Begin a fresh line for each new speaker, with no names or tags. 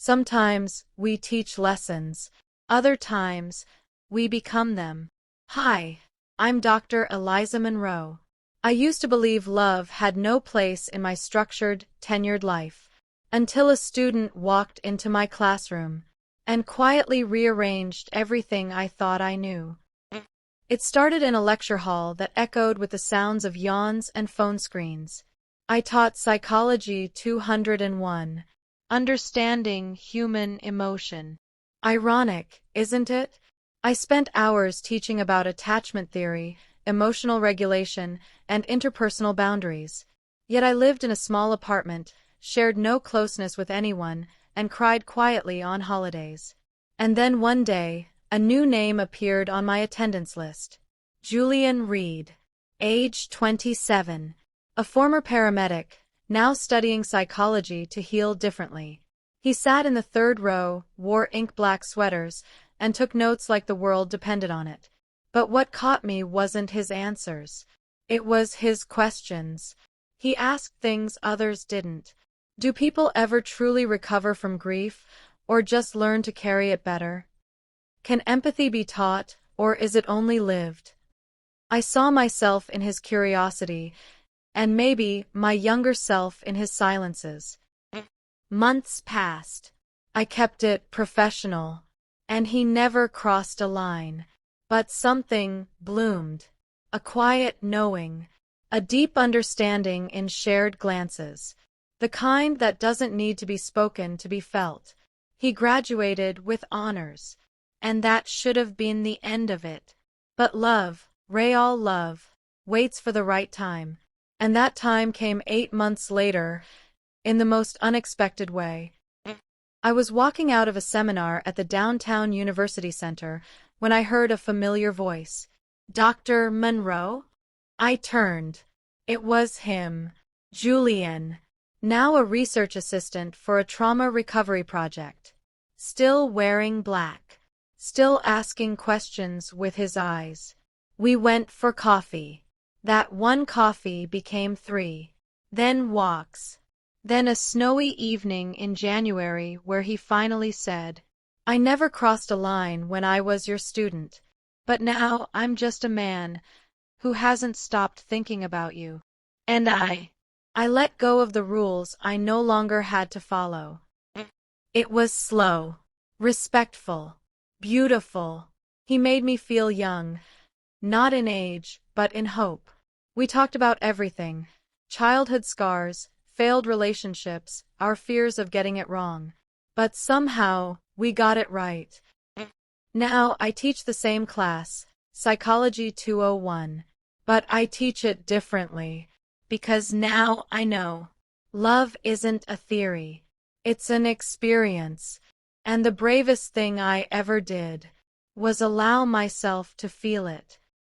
Sometimes we teach lessons, other times we become them. Hi, I'm Dr. Eliza Monroe. I used to believe love had no place in my structured, tenured life, until a student walked into my classroom and quietly rearranged everything I thought I knew. It started in a lecture hall that echoed with the sounds of yawns and phone screens. I taught Psychology 201, Understanding Human Emotion. Ironic, isn't it? I spent hours teaching about attachment theory, emotional regulation, and interpersonal boundaries. Yet I lived in a small apartment, shared no closeness with anyone, and cried quietly on holidays. And then one day, a new name appeared on my attendance list. Julian Reed, age 27, a former paramedic, now studying psychology to heal differently. He sat in the third row, wore ink-black sweaters, and took notes like the world depended on it. But what caught me wasn't his answers. It was his questions. He asked things others didn't. Do people ever truly recover from grief, or just learn to carry it better? Can empathy be taught, or is it only lived? I saw myself in his curiosity, and maybe my younger self in his silences. Months passed. I kept it professional, and he never crossed a line. But something bloomed. A quiet knowing, a deep understanding in shared glances, the kind that doesn't need to be spoken to be felt. He graduated with honors, and that should have been the end of it. But love, real love, waits for the right time. And that time came 8 months later, in the most unexpected way. I was walking out of a seminar at the downtown University Center when I heard a familiar voice. Dr. Monroe? I turned. It was him, Julian, now a research assistant for a trauma recovery project. Still wearing black, still asking questions with his eyes. We went for coffee. That one coffee became 3. Then walks. Then a snowy evening in January where he finally said, I never crossed a line when I was your student, but now I'm just a man who hasn't stopped thinking about you. And I let go of the rules I no longer had to follow. It was slow, respectful, beautiful. He made me feel young, not in age, but in hope. We talked about everything, childhood scars, failed relationships, our fears of getting it wrong. But somehow, we got it right. Now I teach the same class, Psychology 201, but I teach it differently, because now I know. Love isn't a theory. It's an experience. And the bravest thing I ever did was allow myself to feel it.